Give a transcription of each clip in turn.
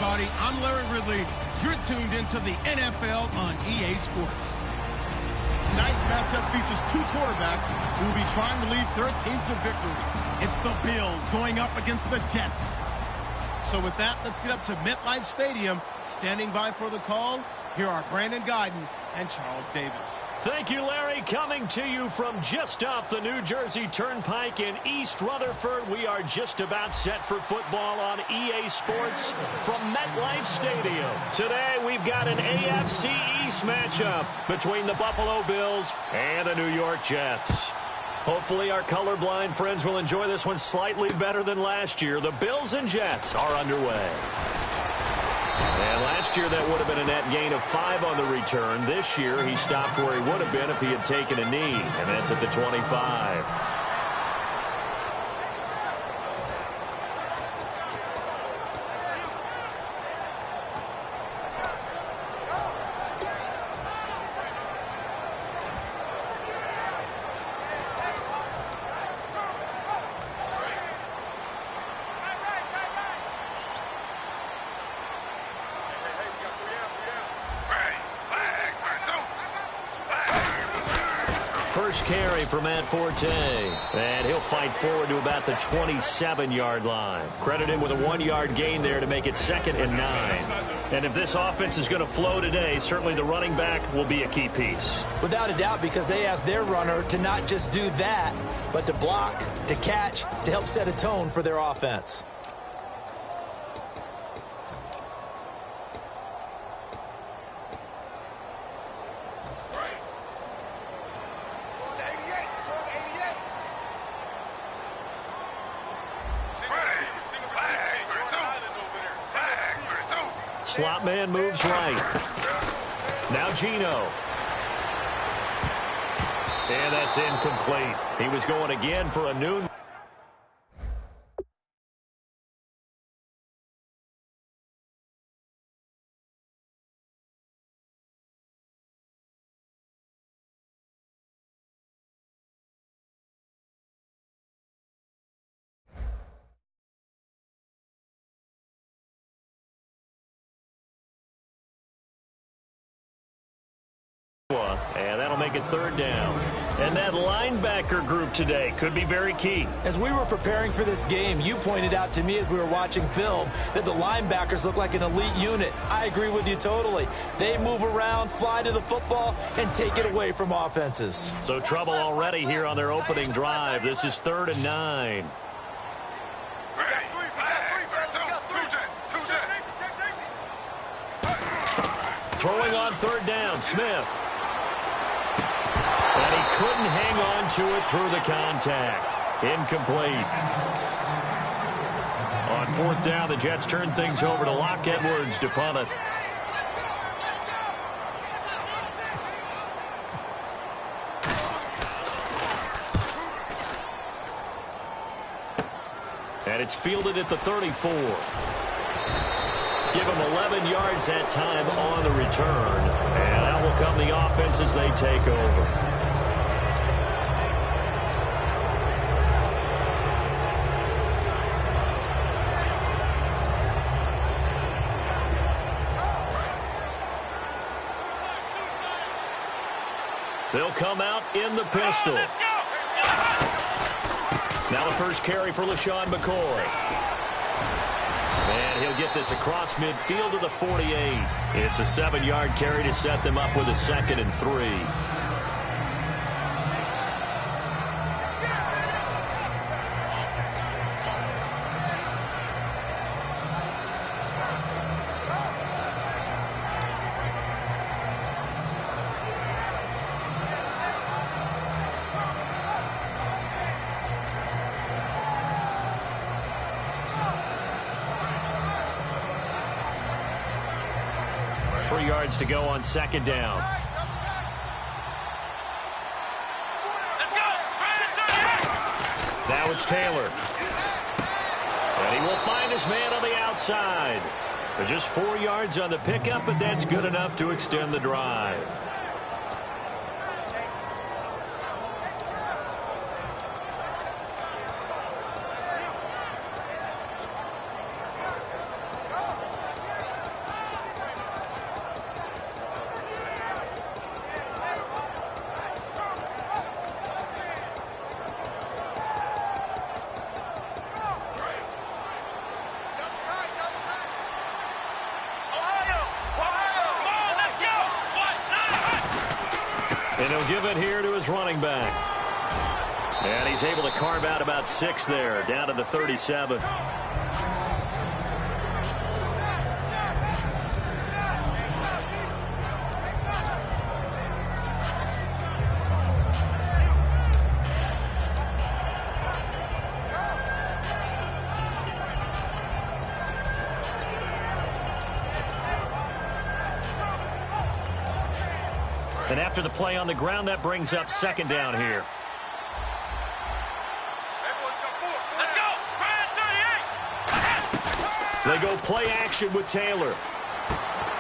everybody. I'm Larry Ridley. You're tuned into the NFL on EA Sports. Tonight's matchup features two quarterbacks who will be trying to lead their team to victory. It's the Bills going up against the Jets. So with that, let's get up to MetLife Stadium. Standing by for the call, here are Brandon Guyton and Charles Davis. Thank you, Larry. Coming to you from just off the New Jersey Turnpike in East Rutherford. We are just about set for football on EA Sports from MetLife Stadium. Today, we've got an AFC East matchup between the Buffalo Bills and the New York Jets. Hopefully, our colorblind friends will enjoy this one slightly better than last year. The Bills and Jets are underway. And last year, that would have been a net gain of 5 on the return. This year, he stopped where he would have been if he had taken a knee, and that's at the 25. First carry for Matt Forte, and he'll fight forward to about the 27-yard line. Credit him with a 1-yard gain there to make it 2nd and 9. And if this offense is going to flow today, certainly the running back will be a key piece. Without a doubt, because they asked their runner to not just do that, but to block, to catch, to help set a tone for their offense. Slot man moves right. Now Gino. And that's incomplete. He was going again for a noon. And that'll make it 3rd down. And that linebacker group today could be very key. As we were preparing for this game, you pointed out to me as we were watching film that the linebackers look like an elite unit. I agree with you totally. They move around, fly to the football, and take it away from offenses. So trouble already here on their opening drive. This is 3rd and 9. Throwing on 3rd down, Smith. And he couldn't hang on to it through the contact. Incomplete. On 4th down, the Jets turn things over to Locke Edwards to punt it. And it's fielded at the 34. Give him 11 yards that time on the return. And out will come the offense as they take over. They'll come out in the pistol. Now the first carry for LaShawn McCoy. And he'll get this across midfield to the 48. It's a 7-yard carry to set them up with a 2nd and 3. Yards to go on 2nd down. Now it's Taylor. And he will find his man on the outside. But just 4 yards on the pickup, but that's good enough to extend the drive. give it here to his running back. And he's able to carve out about 6 there, down to the 37. And after the play on the ground, that brings up 2nd down here. They go play action with Taylor.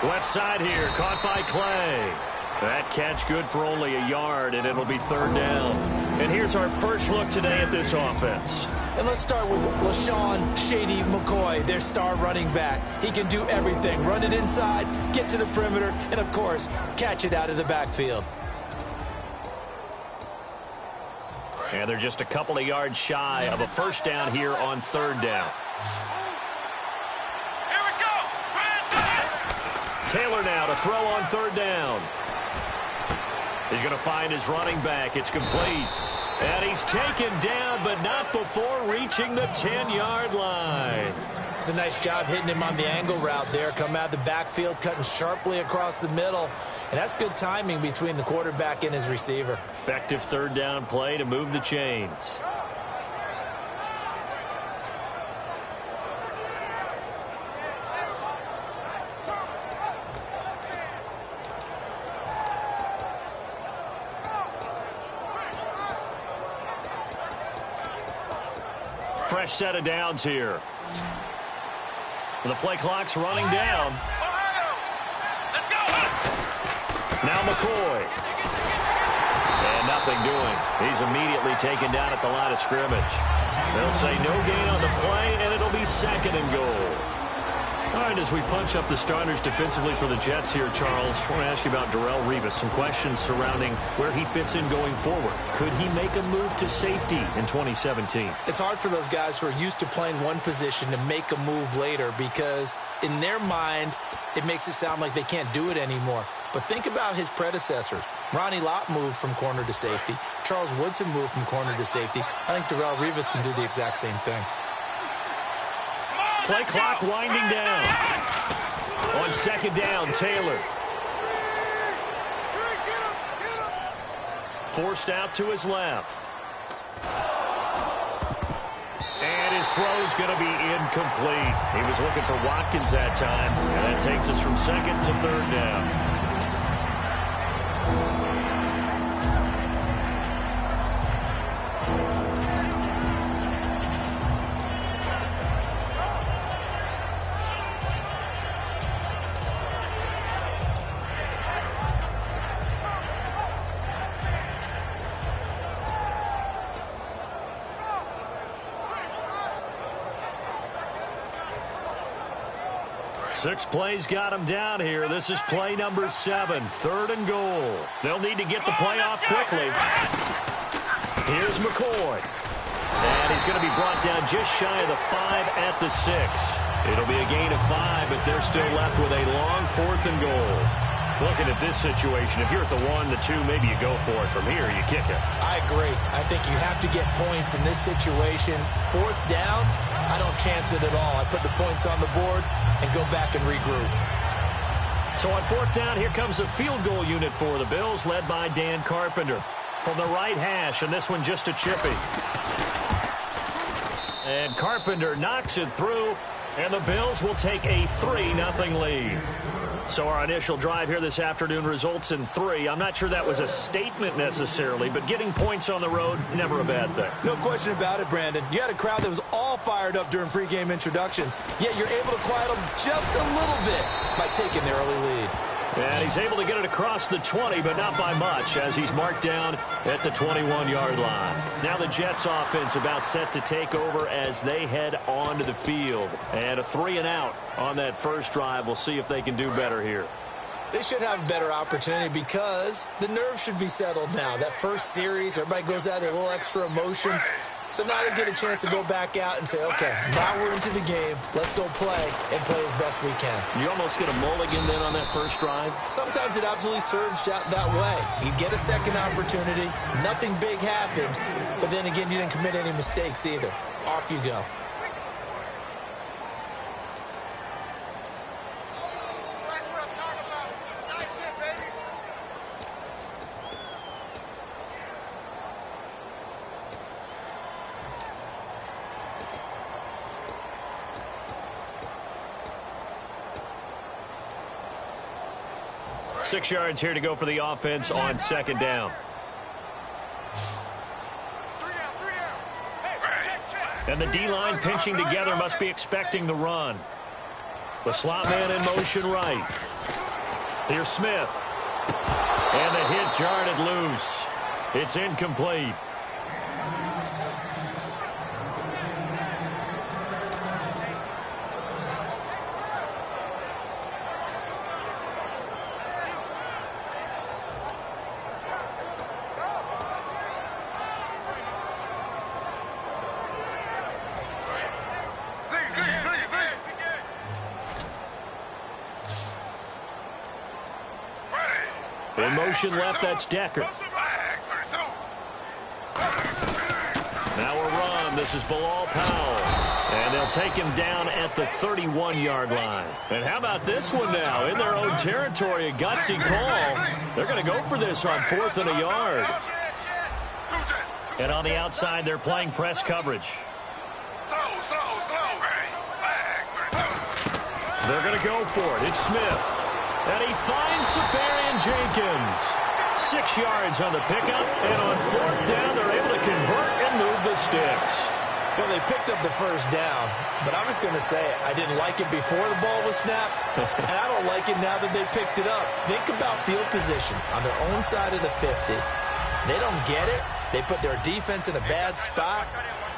Left side here, caught by Clay. That catch good for only a yard, and it'll be 3rd down. And here's our first look today at this offense. And let's start with LaShawn Shady McCoy, their star running back. He can do everything. Run it inside, get to the perimeter, and, of course, catch it out of the backfield. And they're just a couple of yards shy of a 1st down here on 3rd down. Here we go. Taylor now to throw on 3rd down. He's going to find his running back. It's complete. And he's taken down, but not before reaching the 10-yard line. It's a nice job hitting him on the angle route there. Come out of the backfield, cutting sharply across the middle. And that's good timing between the quarterback and his receiver. Effective 3rd down play to move the chains. Fresh set of downs here. The play clock's running down. Now McCoy. And nothing doing. He's immediately taken down at the line of scrimmage. They'll say no gain on the play, and it'll be 2nd and goal. All right, as we punch up the starters defensively for the Jets here, Charles, I want to ask you about Darrelle Revis. Some questions surrounding where he fits in going forward. Could he make a move to safety in 2017? It's hard for those guys who are used to playing one position to make a move later because in their mind, it makes it sound like they can't do it anymore. But think about his predecessors. Ronnie Lott moved from corner to safety. Charles Woodson moved from corner to safety. I think Darrelle Revis can do the exact same thing. Play clock winding down. On 2nd down, Taylor. Forced out to his left. And his throw's going to be incomplete. He was looking for Watkins that time. And that takes us from 2nd to 3rd down. Six plays got him down here. This is play number 7, 3rd and goal. They'll need to get the play off quickly. Here's McCoy. And he's going to be brought down just shy of the 5 at the 6. It'll be a gain of 5, but they're still left with a long 4th and goal. Looking at this situation, if you're at the 1, the 2, maybe you go for it. From here, you kick it. I agree. I think you have to get points in this situation. 4th down, I don't chance it at all. I put the points on the board and go back and regroup. So on 4th down, here comes a field goal unit for the Bills, led by Dan Carpenter. From the right hash, and this one just a chippy. And Carpenter knocks it through, and the Bills will take a 3-0 lead. So our initial drive here this afternoon results in 3. I'm not sure that was a statement necessarily, but getting points on the road, never a bad thing. No question about it, Brandon. You had a crowd that was all fired up during pregame introductions, yet you're able to quiet them just a little bit by taking the early lead. And he's able to get it across the 20, but not by much, as he's marked down at the 21-yard line. Now the Jets offense about set to take over as they head onto the field. And a 3-and-out on that first drive. We'll see if they can do better here. They should have a better opportunity because the nerves should be settled now. That first series, everybody goes out with a little extra emotion. So now they get a chance to go back out and say, okay, now we're into the game. Let's go play and play as best we can. You almost get a mulligan then on that first drive? Sometimes it absolutely serves that way. You get a second opportunity. Nothing big happened. But then again, you didn't commit any mistakes either. Off you go. Six yards here to go for the offense on second down. And the D-line pinching together must be expecting the run. The slot man in motion right. Here's Smith. And the hit jarred it loose. It's incomplete. In motion left, that's Decker. Now a run. This is Bilal Powell. And they'll take him down at the 31-yard line. And how about this one now? In their own territory, a gutsy call. They're going to go for this on 4th and a yard. And on the outside, they're playing press coverage. They're going to go for it. It's Smith. And he finds Safarian Jenkins. 6 yards on the pickup, and on 4th down, they're able to convert and move the sticks. Well, they picked up the first down, but I was going to say I didn't like it before the ball was snapped, and I don't like it now that they picked it up. Think about field position on their own side of the 50. They don't get it. They put their defense in a bad spot,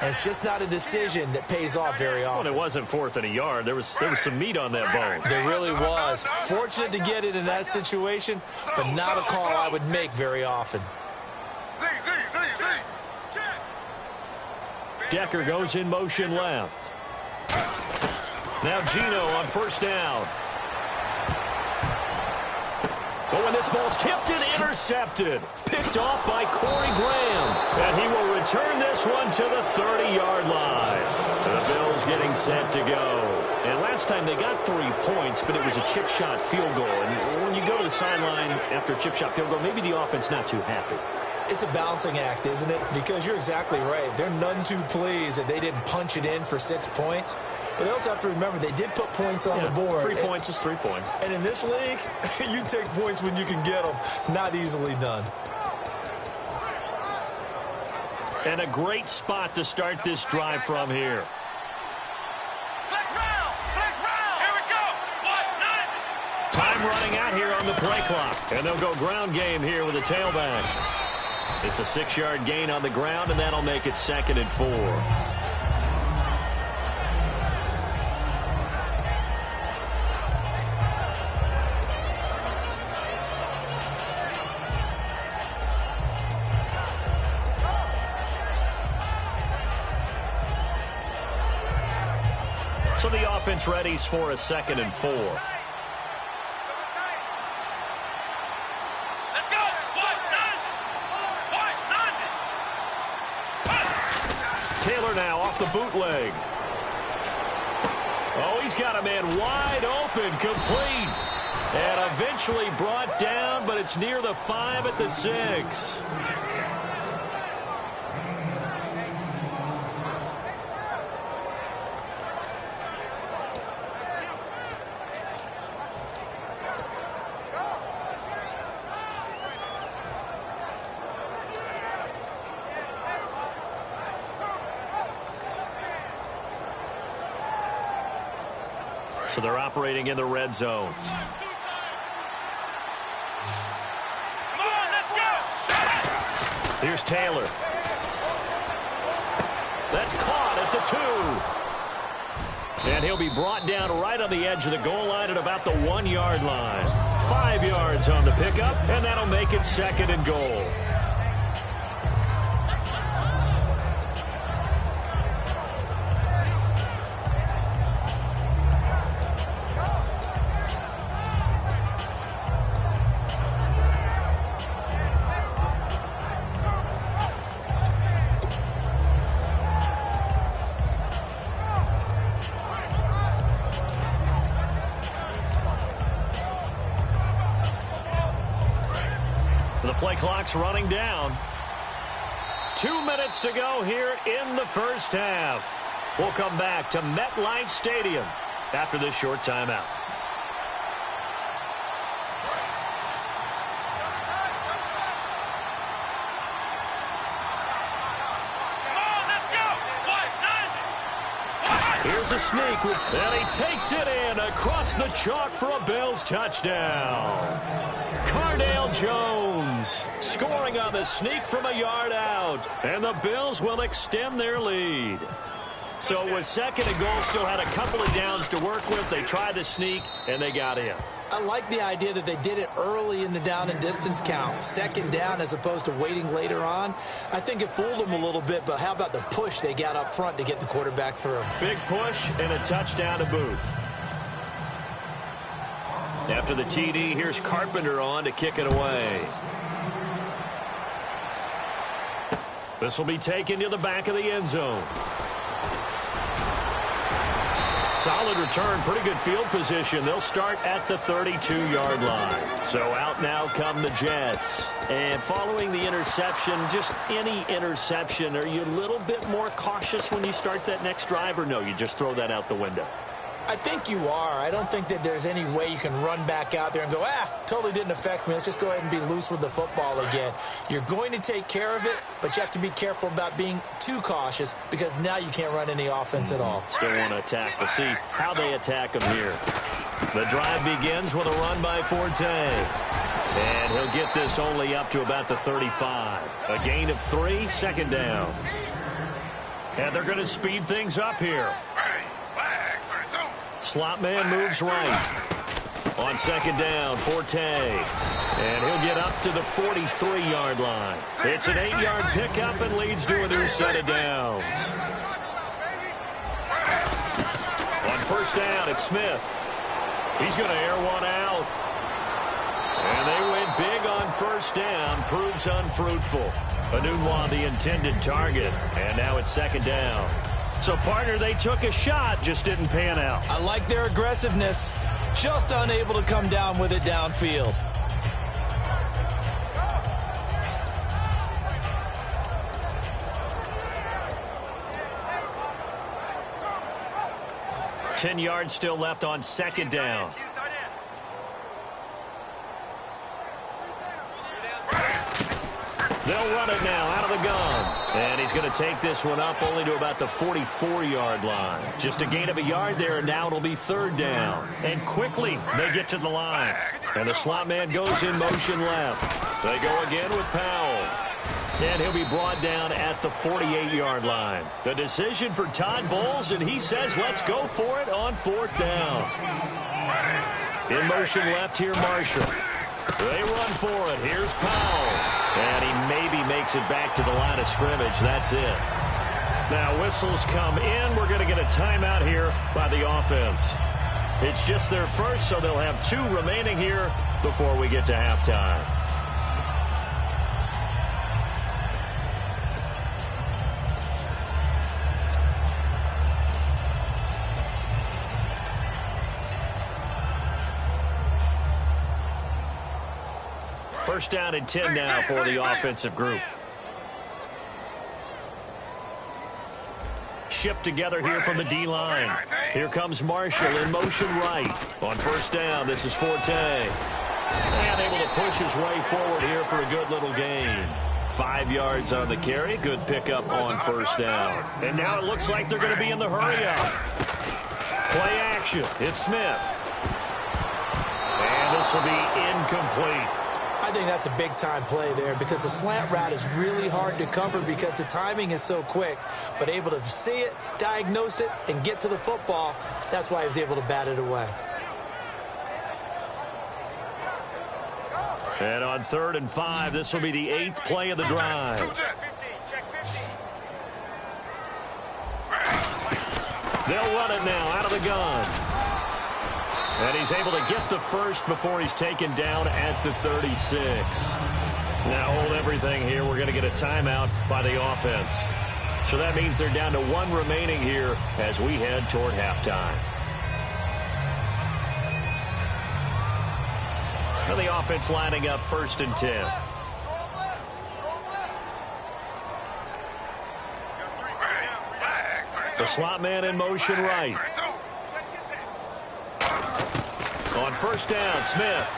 and it's just not a decision that pays off very often. Well, it wasn't 4th and a yard. There was some meat on that bone. There really was. Fortunate to get it in that situation, but not a call I would make very often. Decker goes in motion left. Now Gino on first down. Oh, and this ball's tipped and intercepted. Picked off by Corey Graham. And he will return this one to the 30-yard line. The Bills getting set to go. And last time they got 3 points, but it was a chip shot field goal. And when you go to the sideline after a chip shot field goal, maybe the offense not too happy. It's a balancing act, isn't it? Because you're exactly right. They're none too pleased that they didn't punch it in for 6 points. But they also have to remember they did put points on the board. 3 points is 3 points. And in this league, you take points when you can get them. Not easily done. And a great spot to start this drive from here. Time running out here on the play clock. And they'll go ground game here with a tailback. It's a 6-yard gain on the ground, and that'll make it 2nd and 4. So the offense readies for a 2nd and 4. Taylor now off the bootleg. Oh, he's got a man wide open, complete. And eventually brought down, but it's near the 5 at the 6. So they're operating in the red zone. Here's Taylor. That's caught at the 2. And he'll be brought down right on the edge of the goal line at about the 1-yard line. 5 yards on the pickup, and that'll make it 2nd and goal. Play clock's running down. 2 minutes to go here in the first half. We'll come back to MetLife Stadium after this short timeout. Here's a sneak, and he takes it in across the chalk for a Bills touchdown. Cardale Jones scoring on the sneak from a yard out, and the Bills will extend their lead. So with second and goal, still had a couple of downs to work with. They tried to sneak, and they got in. I like the idea that they did it early in the down and distance count. Second down as opposed to waiting later on. I think it fooled them a little bit, but how about the push they got up front to get the quarterback through? Big push and a touchdown to boot. After the TD, here's Carpenter on to kick it away. This will be taken to the back of the end zone. Solid return, pretty good field position. They'll start at the 32-yard line. So out now come the Jets. And following the interception, just any interception, are you a little bit more cautious when you start that next drive, or no, you just throw that out the window? I think you are. I don't think that there's any way you can run back out there and go, totally didn't affect me. Let's just go ahead and be loose with the football again. You're going to take care of it, but you have to be careful about being too cautious because now you can't run any offense at all. Still want to attack. We'll see how they attack them here. The drive begins with a run by Forte. And he'll get this only up to about the 35. A gain of 3, second down. And they're going to speed things up here. Slot man moves right. On second down, Forte. And he'll get up to the 43-yard line. It's an 8-yard pickup and leads to a new set of downs. On first down, it's Smith. He's going to air one out. And they went big on first down. Proves unfruitful. Anunwa, the intended target. And now it's second down. So, partner, they took a shot, just didn't pan out. I like their aggressiveness. Just unable to come down with it downfield. Ten yards still left on second down. They'll run it now out of the gun. And he's going to take this one up only to about the 44-yard line. Just a gain of a yard there, and now it'll be third down. And quickly, they get to the line. And the slot man goes in motion left. They go again with Powell. And he'll be brought down at the 48-yard line. The decision for Todd Bowles, and he says let's go for it on fourth down. In motion left here, Marshall. They run for it. Here's Powell. And he maybe makes it back to the line of scrimmage. That's it. Now whistles come in. We're going to get a timeout here by the offense. It's just their first, so they'll have 2 remaining here before we get to halftime. First down and 10 now for the offensive group. Shift together here from the D-line. Here comes Marshall in motion right. On first down, this is Forte. And able to push his way forward here for a good little gain. 5 yards on the carry. Good pickup on first down. And now it looks like they're going to be in the hurry-up. Play action. It's Smith. And this will be incomplete. I think that's a big-time play there because the slant route is really hard to cover because the timing is so quick. But able to see it, diagnose it, and get to the football, that's why he was able to bat it away. And on 3rd and 5, this will be the 8th play of the drive. They'll run it now out of the gun. And he's able to get the first before he's taken down at the 36. Now hold everything here. We're going to get a timeout by the offense. So that means they're down to 1 remaining here as we head toward halftime. And the offense lining up 1st and 10. The slot man in motion right. On first down, Smith.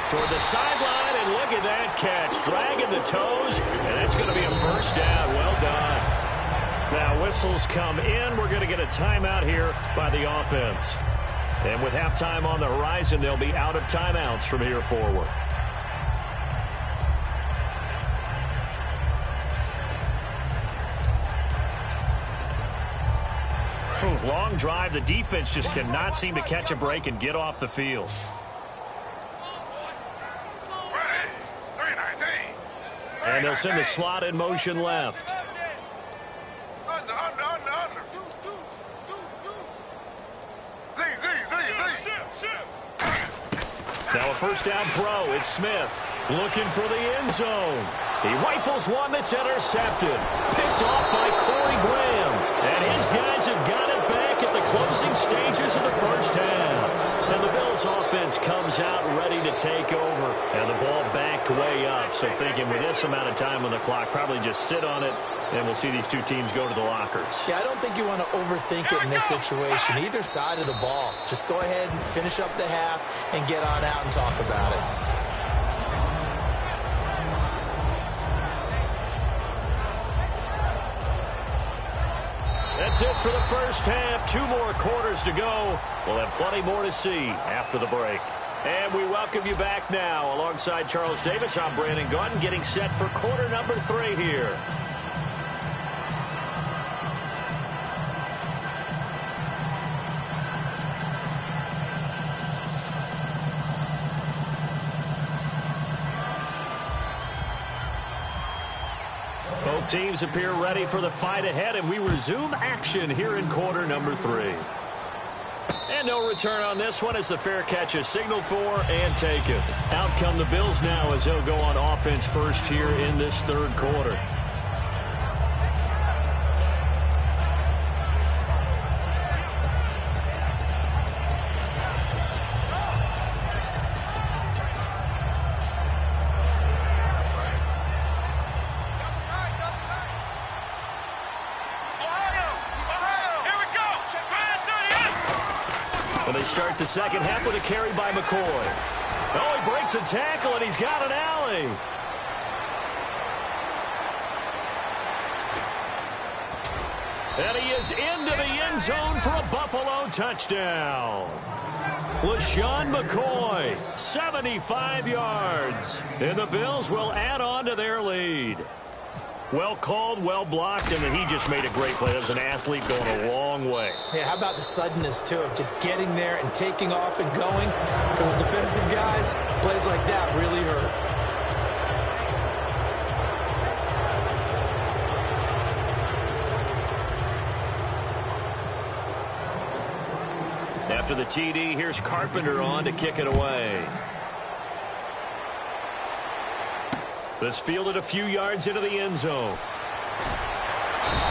Toward the sideline, and look at that catch. Dragging the toes, and it's going to be a first down. Well done. Now whistles come in. We're going to get a timeout here by the offense. And with halftime on the horizon, they'll be out of timeouts from here forward. Long drive. The defense just cannot seem to catch a break and get off the field. And they'll send the slot in motion left. Now a first down throw. It's Smith looking for the end zone. He rifles one that's intercepted. Picked off by Corey Graham. And his guys have got it back at the closing stages of the first half. And the Bills offense comes out ready to take over. And the ball backed way up. So thinking with this amount of time on the clock, probably just sit on it. And we'll see these two teams go to the lockers. Yeah, I don't think you want to overthink it in this situation. Either side of the ball. Just go ahead and finish up the half and get on out and talk about it. That's it for the first half. 2 more quarters to go. We'll have plenty more to see after the break. And we welcome you back now. Alongside Charles Davis, I'm Brandon Gunn, getting set for quarter number 3 here. Both teams appear ready for the fight ahead, and we resume action here in quarter number 3. And no return on this one as the fair catch is signaled for and taken. Out come the Bills now as they'll go on offense first here in this third quarter. They start the second half with a carry by McCoy. Oh, he breaks a tackle, and he's got an alley. And he is into the end zone for a Buffalo touchdown. LaShawn McCoy, 75 yards. And the Bills will add on to their lead. Well called, well blocked, and he just made a great play. That was an athlete going a long way. Yeah, how about the suddenness, too, of just getting there and taking off and going? For the defensive guys, plays like that really hurt. After the TD, here's Carpenter on to kick it away. This fielded a few yards into the end zone.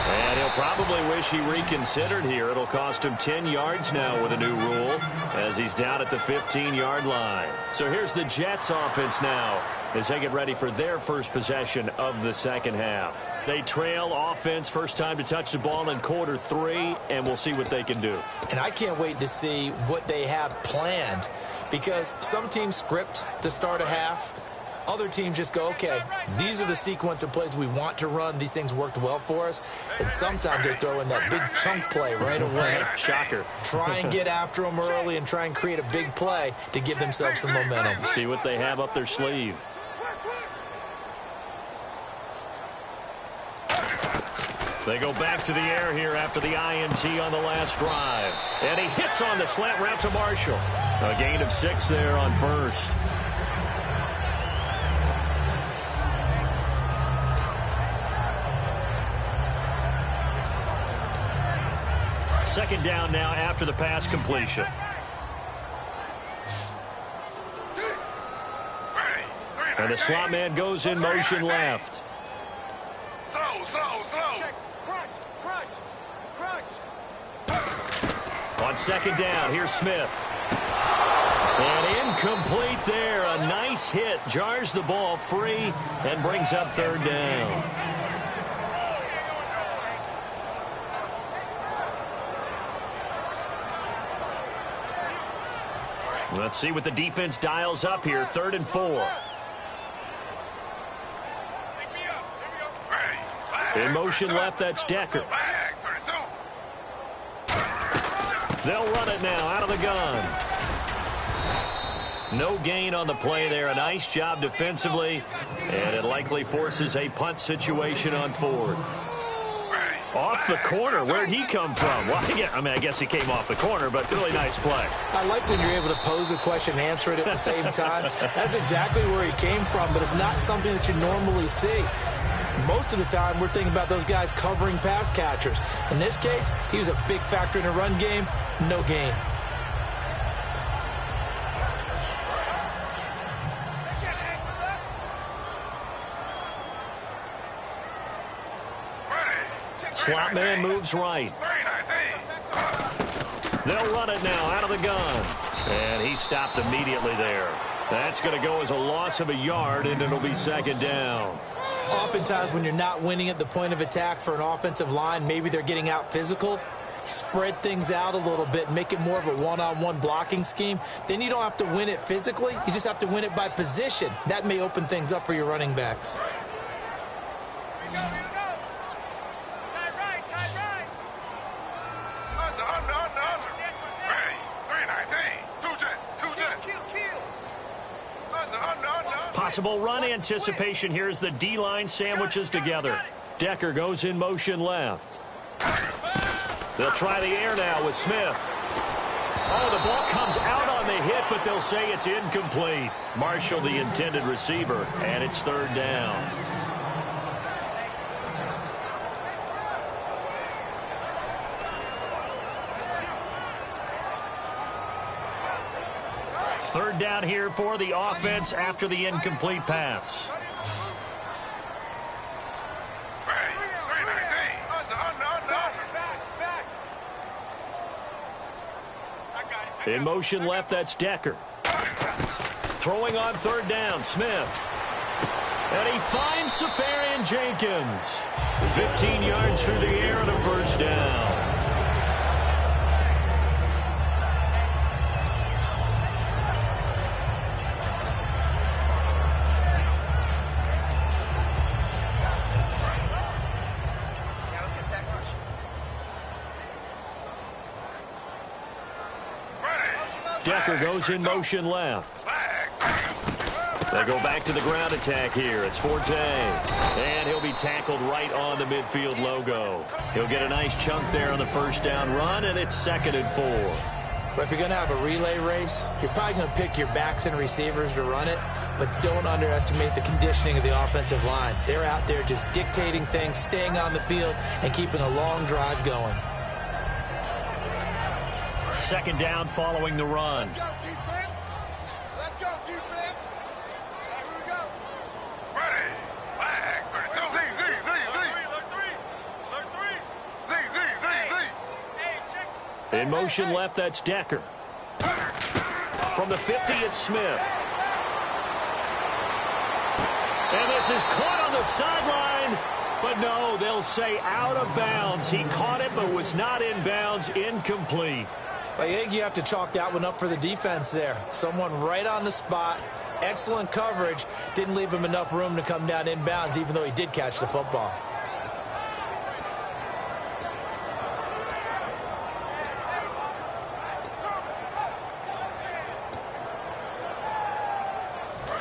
And he'll probably wish he reconsidered here. It'll cost him 10 yards now with a new rule as he's down at the 15-yard line. So here's the Jets offense now as they get ready for their first possession of the second half. They trail offense, first time to touch the ball in quarter 3, and we'll see what they can do. And I can't wait to see what they have planned, because some teams script to start a half. Other teams just go, okay, these are the sequence of plays we want to run. These things worked well for us. And sometimes they throw in that big chunk play right away. Shocker. Try and get after them early and try and create a big play to give themselves some momentum. See what they have up their sleeve. They go back to the air here after the INT on the last drive. And he hits on the slant route to Marshall. A gain of 6 there on first. Second down now after the pass completion. And the slot man goes in motion left. On second down, here's Smith. And incomplete there. A nice hit. Jars the ball free and brings up third down. Let's see what the defense dials up here. 3rd and 4. In motion left, that's Decker. They'll run it now out of the gun. No gain on the play there. A nice job defensively, and it likely forces a punt situation on 4th. Off the corner. Where'd he come from? Well, I guess he came off the corner, but really nice play. I like when you're able to pose a question and answer it at the same time. That's exactly where he came from, but it's not something that you normally see. Most of the time, we're thinking about those guys covering pass catchers. In this case, he was a big factor in the run game. No gain. Slot man moves right. They'll run it now out of the gun. And he stopped immediately there. That's going to go as a loss of a yard, and it'll be 2nd down. Oftentimes when you're not winning at the point of attack for an offensive line, maybe they're getting out physical. Spread things out a little bit, make it more of a one-on-one blocking scheme. Then you don't have to win it physically. You just have to win it by position. That may open things up for your running backs. Possible run anticipation here as the D-line sandwiches together. Decker goes in motion left. They'll try the air now with Smith. Oh, the ball comes out on the hit, but they'll say it's incomplete. Marshall, the intended receiver, and it's 3rd down. Third down here for the offense after the incomplete pass. In motion left, that's Decker. Throwing on 3rd down, Smith. And he finds Safarian Jenkins. 15 yards through the air and a 1st down. Decker goes in motion left. They go back to the ground attack here. It's Forte. And he'll be tackled right on the midfield logo. He'll get a nice chunk there on the 1st down run, and it's 2nd and 4. But if you're going to have a relay race, you're probably going to pick your backs and receivers to run it, but don't underestimate the conditioning of the offensive line. They're out there just dictating things, staying on the field, and keeping a long drive going. 2nd down following the run. Let's go, defense. Let's go, defense. Here we go. Ready. Flag. In motion left, that's Decker. From the 50, it's Smith. And this is caught on the sideline. But no, they'll say out of bounds. He caught it, but was not in bounds. Incomplete. I think you have to chalk that one up for the defense there. Someone right on the spot. Excellent coverage. Didn't leave him enough room to come down inbounds, even though he did catch the football.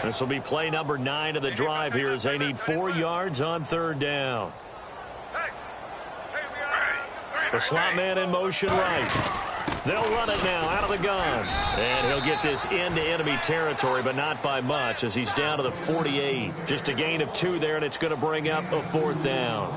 This will be play number 9 of the drive here as they need 4 yards on 3rd down. The slot man in motion right. They'll run it now out of the gun. And he'll get this into enemy territory, but not by much as he's down to the 48. Just a gain of 2 there, and it's going to bring up a 4th down.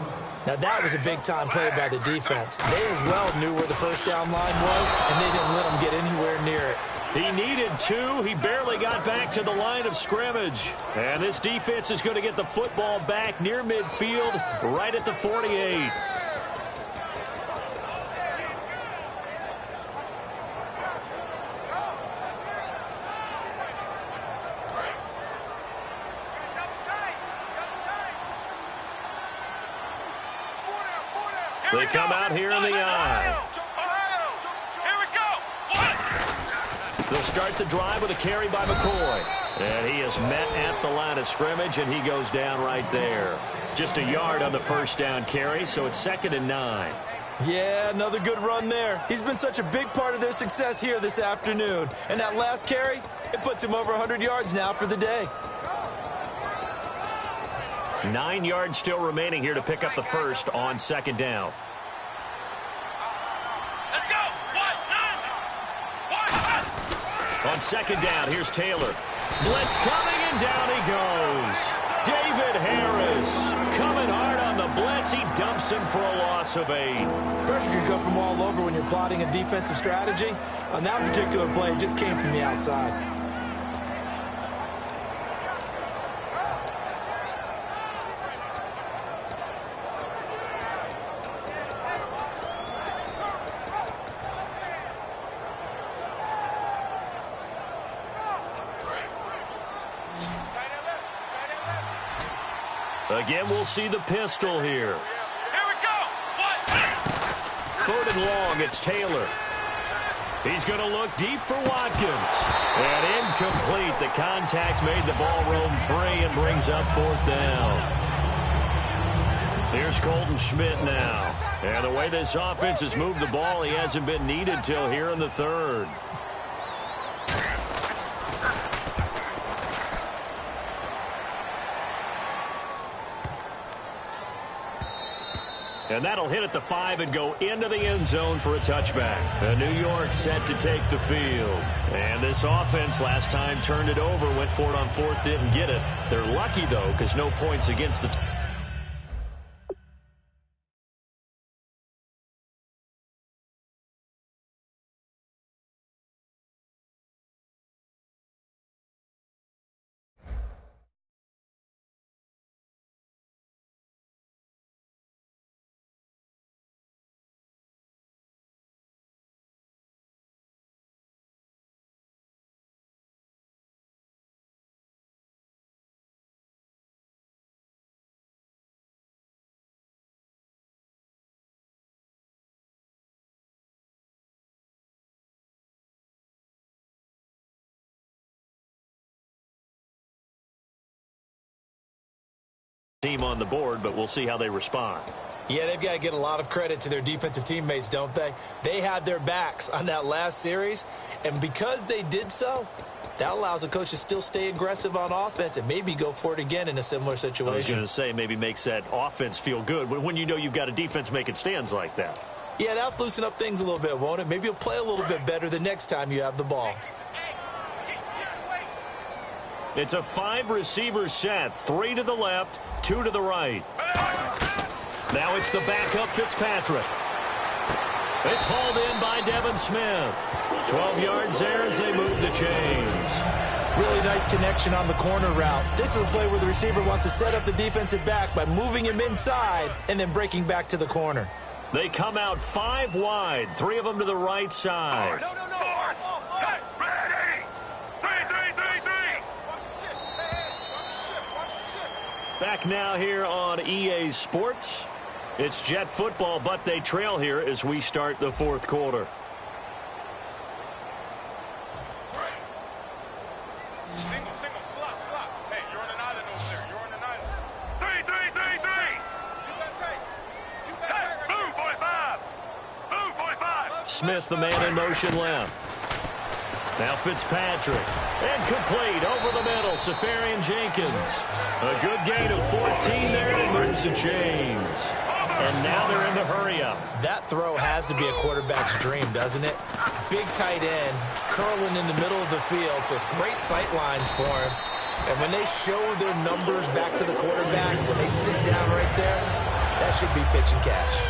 Now, that was a big-time play by the defense. They as well knew where the 1st down line was, and they didn't let them get anywhere near it. He needed 2. He barely got back to the line of scrimmage. And this defense is going to get the football back near midfield, right at the 48. They come out here in the eye. They'll start the drive with a carry by McCoy. And he is met at the line of scrimmage, and he goes down right there. Just a yard on the first down carry, so it's 2nd and 9. Yeah, another good run there. He's been such a big part of their success here this afternoon. And that last carry, it puts him over 100 yards now for the day. 9 yards still remaining here to pick up the first on 2nd down. Let's go. On 2nd down, here's Taylor. Blitz coming, and down he goes. David Harris coming hard on the blitz. He dumps him for a loss of 8. Pressure can come from all over when you're plotting a defensive strategy. On that particular play, it just came from the outside. Again, we'll see the pistol here. Here we go. 3rd and long, it's Taylor. He's going to look deep for Watkins. And incomplete. The contact made the ball roam free and brings up 4th down. Here's Colton Schmidt now. And the way this offense has moved the ball, he hasn't been needed till here in the 3rd. And that'll hit at the 5 and go into the end zone for a touchback. And New York set to take the field. And this offense last time turned it over, went for it on 4th, didn't get it. They're lucky, though, because no points against the... team on the board, but we'll see how they respond. Yeah, they've got to get a lot of credit to their defensive teammates, don't they? They had their backs on that last series, and because they did so, that allows the coach to still stay aggressive on offense and maybe go for it again in a similar situation. I was going to say maybe makes that offense feel good when you know you've got a defense making stands like that. Yeah, that'll loosen up things a little bit, won't it? Maybe you'll play a little bit better the next time you have the ball. It's a 5-receiver set, 3 to the left, 2 to the right. Now it's the backup Fitzpatrick. It's hauled in by Devin Smith. 12 yards there as they move the chains. Really nice connection on the corner route. This is a play where the receiver wants to set up the defensive back by moving him inside and then breaking back to the corner. They come out 5 wide, 3 of them to the right side. Force. Ready. 3, 3, 3, 3. Back now here on EA Sports. It's Jet football, but they trail here as we start the 4th quarter. Single, slot. Hey, you're on an island over there. You're on an island. 3, 3, 3, 3. You got tight. Move 45. Move 45. Smith, the man in motion left. Now Fitzpatrick. And complete over the middle. Safarian Jenkins. A good gain of 14 there and moves the chains. And now they're in the hurry-up. That throw has to be a quarterback's dream, doesn't it? Big tight end, curling in the middle of the field, so it's great sight lines for him. And when they show their numbers back to the quarterback, when they sit down right there, that should be pitch and catch.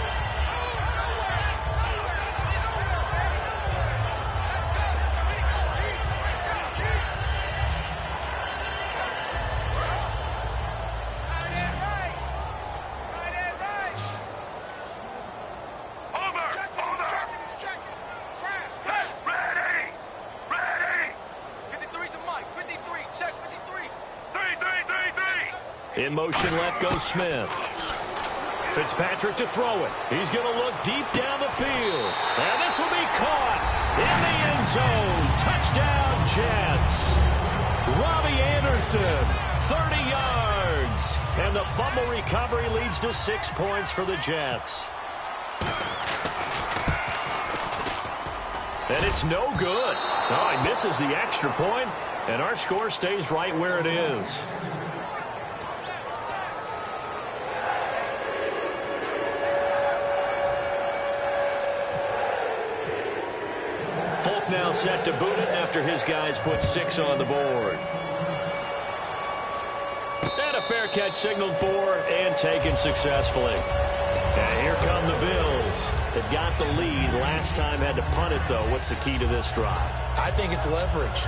In motion left goes Smith. Fitzpatrick to throw it. He's going to look deep down the field. And this will be caught in the end zone. Touchdown, Jets. Robbie Anderson, 30 yards. And the fumble recovery leads to 6 points for the Jets. And it's no good. Oh, he misses the extra point, and our score stays right where it is. Folk now set to boot it after his guys put 6 on the board. And a fair catch signaled for and taken successfully. And here come the Bills. They've got the lead. Last time had to punt it, though. What's the key to this drive? I think it's leverage.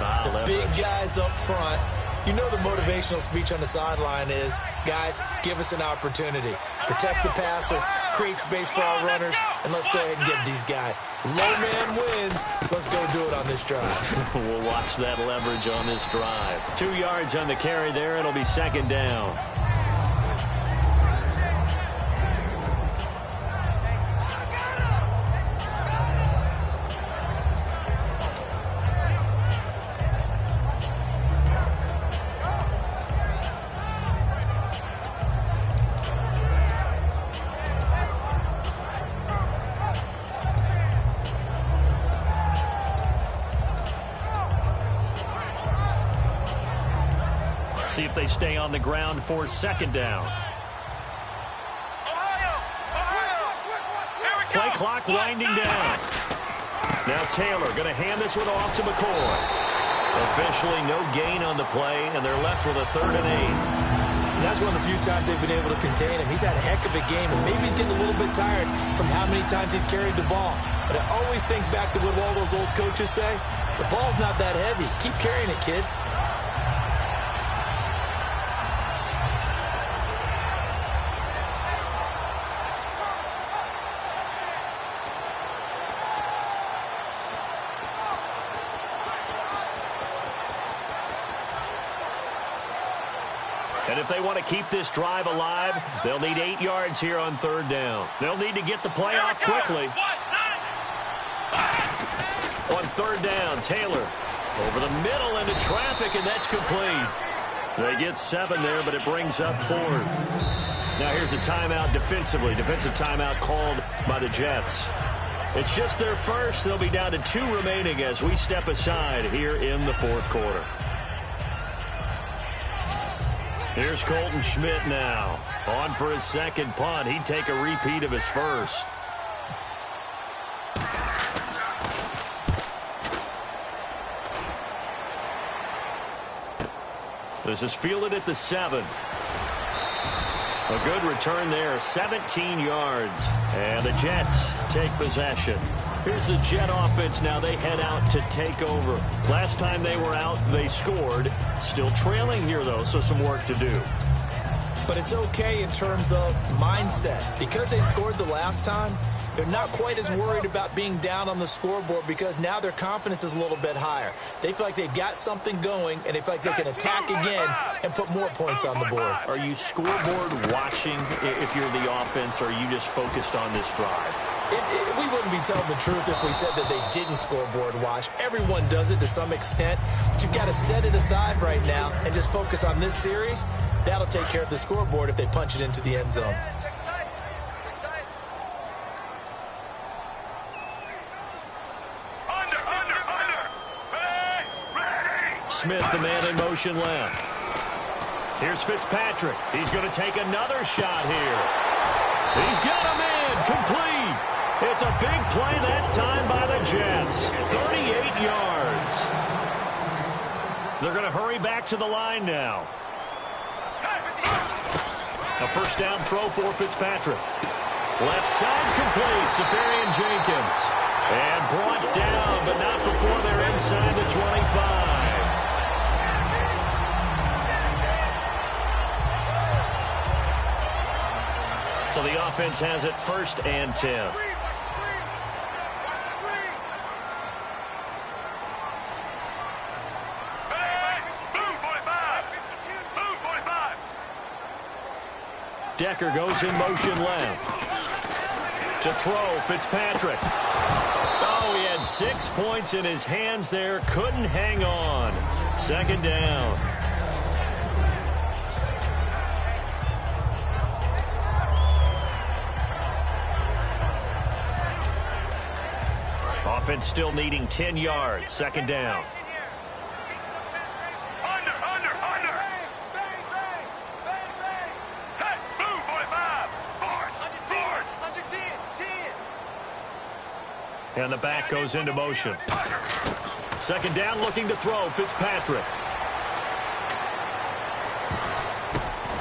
Big guys up front. You know the motivational speech on the sideline is, guys, give us an opportunity. Protect the passer, create space for our runners, and let's go ahead and give these guys. Low man wins. Let's go do it on this drive. We'll watch that leverage on this drive. 2 yards on the carry there. It'll be second down. See if they stay on the ground for second down. Play clock winding down. Now Taylor going to hand this one off to McCoy. Officially no gain on the play, and they're left with a 3rd and 8. That's one of the few times they've been able to contain him. He's had a heck of a game, and maybe he's getting a little bit tired from how many times he's carried the ball. But I always think back to what all those old coaches say. The ball's not that heavy. Keep carrying it, kid. And if they want to keep this drive alive, they'll need 8 yards here on 3rd down. They'll need to get the play off quickly. On 3rd down, Taylor over the middle into traffic, and that's complete. They get 7 there, but it brings up 4th. Now here's a timeout defensively. Defensive timeout called by the Jets. It's just their first. They'll be down to 2 remaining as we step aside here in the 4th quarter. Here's Colton Schmidt now. On for his second punt. He'd take a repeat of his first. This is fielded at the 7. A good return there, 17 yards. And the Jets take possession. Here's the Jet offense now. They head out to take over. Last time they were out, they scored. Still trailing here, though, so some work to do. But it's okay in terms of mindset. Because they scored the last time, they're not quite as worried about being down on the scoreboard because now their confidence is a little bit higher. They feel like they've got something going, and they feel like they can attack again and put more points on the board. Are you scoreboard watching if you're the offense, or are you just focused on this drive? We wouldn't be telling the truth if we said that they didn't scoreboard watch. Everyone does it to some extent, but you've got to set it aside right now and just focus on this series. That'll take care of the scoreboard if they punch it into the end zone. Smith, the man in motion left. Here's Fitzpatrick. He's going to take another shot here. He's got him in. Complete. It's a big play that time by the Jets. 38 yards. They're going to hurry back to the line now. A first down throw for Fitzpatrick. Left side complete. Safarian Jenkins. And brought down, but not before they're inside the 25. So the offense has it 1st and 10. Decker goes in motion left. To throw, Fitzpatrick. Oh, he had 6 points in his hands there. Couldn't hang on. Second down. Offense still needing 10 yards. Second down. Under. Set, move, 45. Force. Under 10. And the back goes into motion. Second down, looking to throw, Fitzpatrick.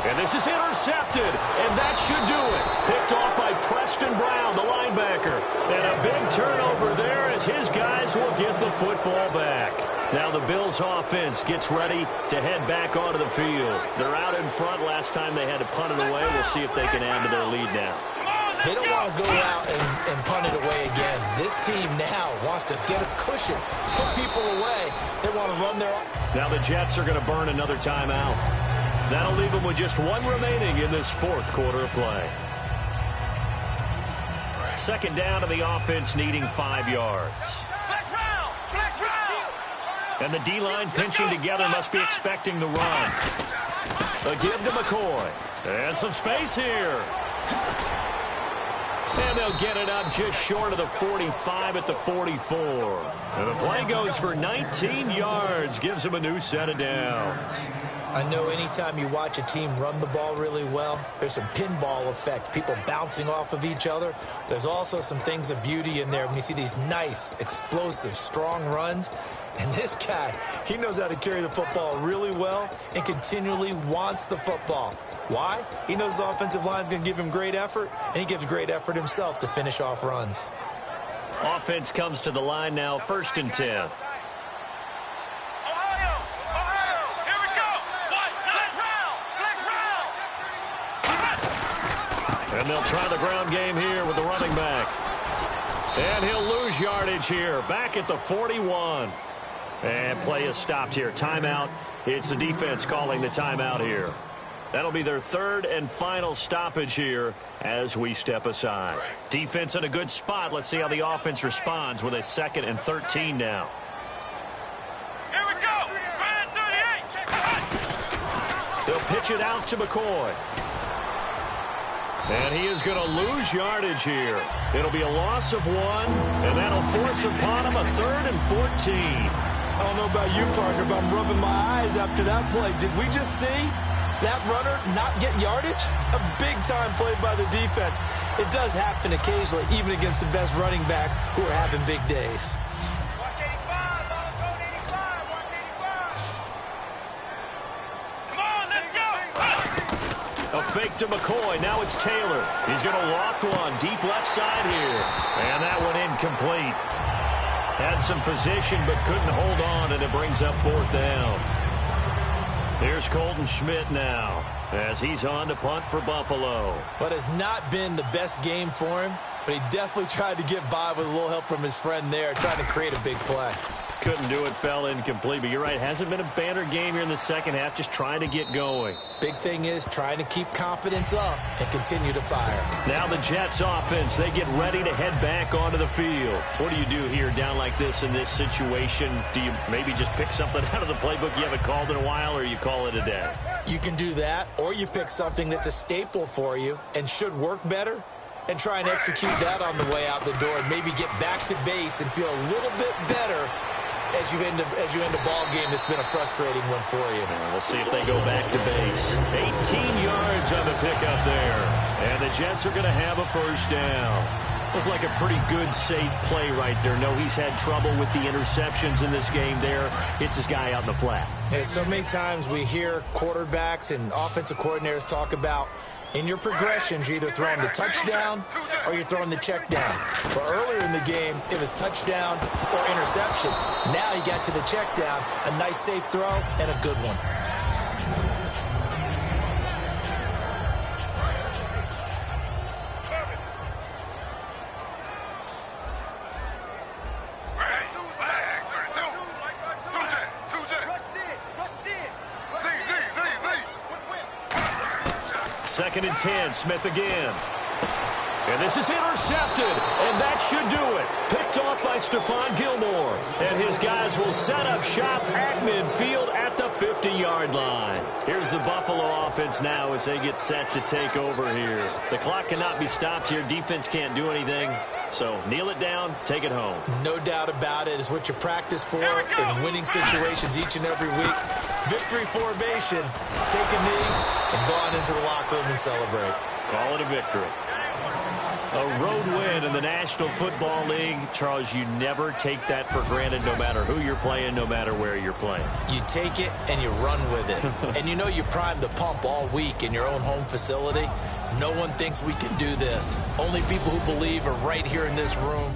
And this is intercepted, and that should do it. Picked off by Preston Brown, the linebacker. And a big turnover there as his guys will get the football back. Now the Bills offense gets ready to head back onto the field. They're out in front. Last time they had to punt it away. We'll see if they can add to their lead now. They don't want to go out and punt it away again. This team now wants to get a cushion, put people away. They want to run their... Now the Jets are going to burn another timeout. That'll leave them with just one remaining in this fourth quarter of play. Second down to the offense needing 5 yards. And the D-line pinching together must be expecting the run. A give to McCoy. And some space here. And they'll get it up just short of the 45 at the 44. And the play goes for 19 yards. Gives them a new set of downs. I know anytime you watch a team run the ball really well, there's some pinball effect, people bouncing off of each other. There's also some things of beauty in there when you see these nice, explosive, strong runs. And this guy, he knows how to carry the football really well and continually wants the football. Why? He knows the offensive line is going to give him great effort, and he gives great effort himself to finish off runs. Offense comes to the line now, 1st and 10. And they'll try the ground game here with the running back. And he'll lose yardage here. Back at the 41. And play is stopped here. Timeout. It's the defense calling the timeout here. That'll be their third and final stoppage here as we step aside. Defense in a good spot. Let's see how the offense responds with a 2nd and 13 now. Here we go. Red 38. They'll pitch it out to McCoy. And he is going to lose yardage here. It'll be a loss of 1, and that'll force upon him a 3rd and 14. I don't know about you, partner, but I'm rubbing my eyes after that play. Did we just see that runner not get yardage? A big-time play by the defense. It does happen occasionally, even against the best running backs who are having big days. Watch 85, ball code 85, watch 85. Come on, let's go. A fake to McCoy. Now it's Taylor. He's going to loft one deep left side here. And that one incomplete. Had some position but couldn't hold on, and it brings up 4th down. Here's Colton Schmidt now as he's on to punt for Buffalo. But it's not been the best game for him, but he definitely tried to get by with a little help from his friend there, trying to create a big play. Couldn't do it, fell incomplete. But you're right, hasn't been a banner game here in the second half, just trying to get going. Big thing is trying to keep confidence up and continue to fire. Now the Jets offense, they get ready to head back onto the field. What do you do here down like this in this situation? Do you maybe just pick something out of the playbook you haven't called in a while, or you call it a day? You can do that, or you pick something that's a staple for you and should work better and try and execute that on the way out the door and maybe get back to base and feel a little bit better as you end a ball game that's been a frustrating one for you. And we'll see if they go back to base. 18 yards on the pickup there. And the Jets are going to have a 1st down. Looked like a pretty good, safe play right there. No, he's had trouble with the interceptions in this game there. Hits his guy out in the flat. Hey, so many times we hear quarterbacks and offensive coordinators talk about in your progressions, you're either throwing the touchdown or you're throwing the check down. But earlier in the game, it was touchdown or interception. Now you got to the check down, a nice safe throw, and a good one. 2nd and 10. Smith again. And this is intercepted, and that should do it. Picked off by Stephon Gilmore. And his guys will set up shop at midfield at the 50-yard line. Here's the Buffalo offense now as they get set to take over here. The clock cannot be stopped here. Defense can't do anything. So kneel it down, take it home. No doubt about it. It's what you practice for in winning situations each and every week. Victory formation. Take a knee and go on into the locker room and celebrate. Call it a victory. A road win in the National Football League. Charles, you never take that for granted no matter who you're playing, no matter where you're playing. You take it and you run with it. And you know you primed the pump all week in your own home facility. No one thinks we can do this. Only people who believe are right here in this room.